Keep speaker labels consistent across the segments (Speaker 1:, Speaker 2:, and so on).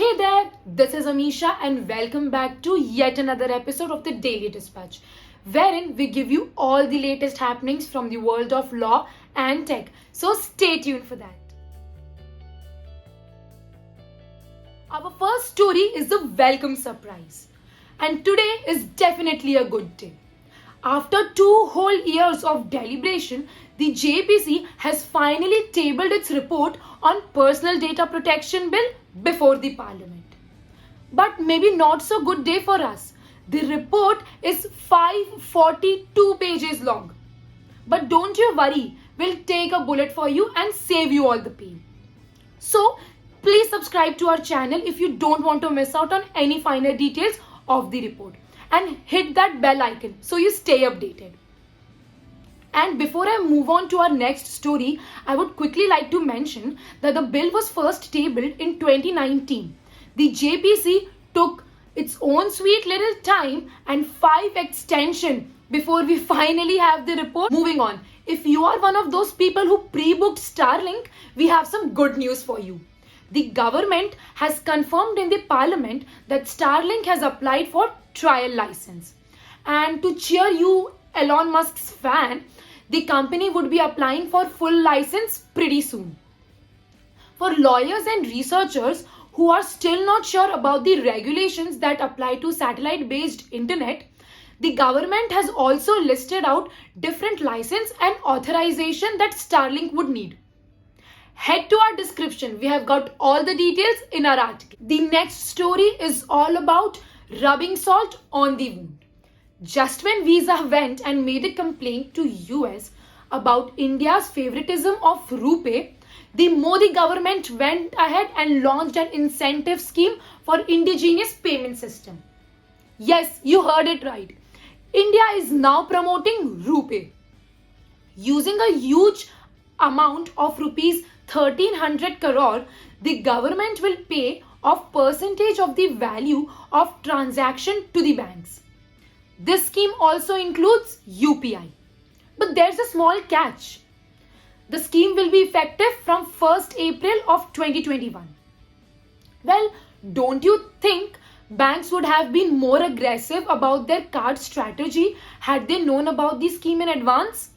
Speaker 1: Hey there, this is Amisha and welcome back to yet another episode of the Daily Dispatch, wherein we give you all the latest happenings from the world of law and tech. So stay tuned for that. Our first story is the welcome surprise. And today is definitely a good day. After 2 whole years of deliberation, the JPC has finally tabled its report on Personal Data Protection Bill before the Parliament. But maybe not so good day for us. The report is 542 pages long. But don't you worry, we'll take a bullet for you and save you all the pain. So, please subscribe to our channel if you don't want to miss out on any finer details of the report. And hit that bell icon so you stay updated. And before I move on to our next story, I would quickly like to mention that the bill was first tabled in 2019. The JPC took its own sweet little time and 5 extension before we finally have the report. Moving on, if you are one of those people who pre-booked Starlink, we have some good news for you. The government has confirmed in the Parliament that Starlink has applied for trial license. And to cheer you Elon Musk's fan, the company would be applying for full license pretty soon. For lawyers and researchers who are still not sure about the regulations that apply to satellite-based internet, the government has also listed out different license and authorization that Starlink would need. Head to our description. We have got all the details in our article. The next story is all about rubbing salt on the wound. Just when Visa went and made a complaint to US about India's favoritism of RuPay, the Modi government went ahead and launched an incentive scheme for indigenous payment system. Yes, you heard it right. India is now promoting RuPay. Using a huge amount of rupees 1300 crore, the government will pay off percentage of the value of transaction to the banks. This scheme also includes UPI. But there's a small catch. The scheme will be effective from 1st April of 2021. Well, don't you think banks would have been more aggressive about their card strategy had they known about the scheme in advance?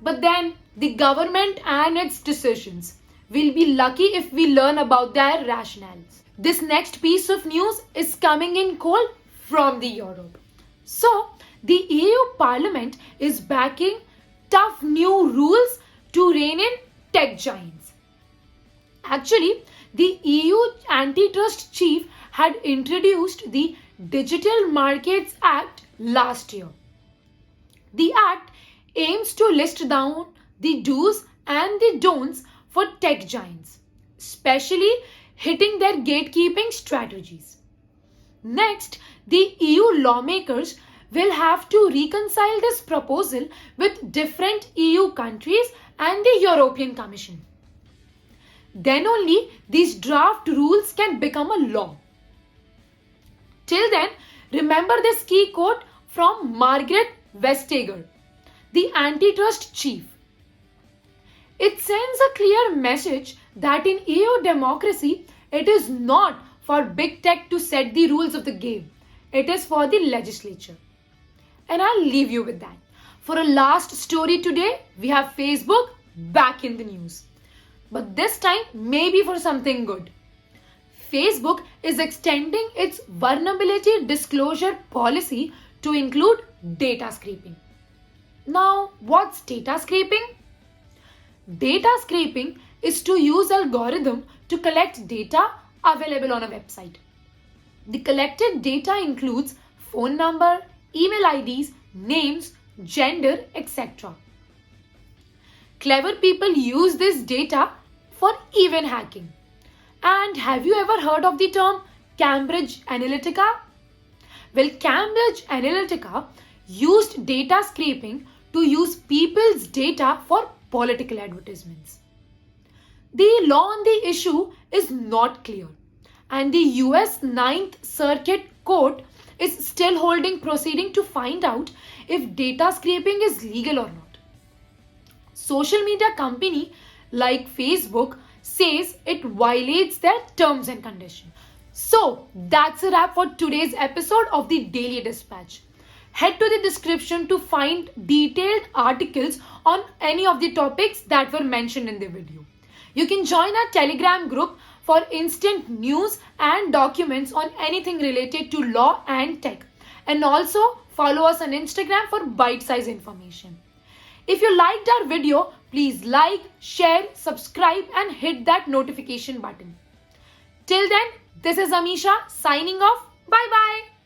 Speaker 1: But then, the government and its decisions. We'll be lucky if we learn about their rationales. This next piece of news is coming in cold from the Europe. So, the EU Parliament is backing tough new rules to rein in tech giants. Actually, the EU antitrust chief had introduced the Digital Markets Act last year. The act aims to list down the do's and the don'ts for tech giants, especially hitting their gatekeeping strategies. Next, the EU lawmakers will have to reconcile this proposal with different EU countries and the European Commission. Then only these draft rules can become a law. Till then, remember this key quote from Margaret Vestager, the antitrust chief. It sends a clear message that in EU democracy, it is not for big tech to set the rules of the game. It is for the legislature. And I'll leave you with that. For a last story today, we have Facebook back in the news. But this time, maybe for something good. Facebook is extending its vulnerability disclosure policy to include data scraping. Now, what's data scraping? Data scraping is to use algorithm to collect data available on a website. The collected data includes phone number, email IDs, names, gender, etc. Clever people use this data for even hacking. And have you ever heard of the term Cambridge Analytica? Well, Cambridge Analytica used data scraping to use people's data for political advertisements. The law on the issue is not clear, and the US 9th Circuit Court is still holding proceeding to find out if data scraping is legal or not. Social media company like Facebook says it violates their terms and conditions. So that's a wrap for today's episode of the Daily Dispatch. Head to the description to find detailed articles on any of the topics that were mentioned in the video. You can join our Telegram group for instant news and documents on anything related to law and tech. And also follow us on Instagram for bite-sized information. If you liked our video, please like, share, subscribe and hit that notification button. Till then, this is Amisha signing off. Bye bye.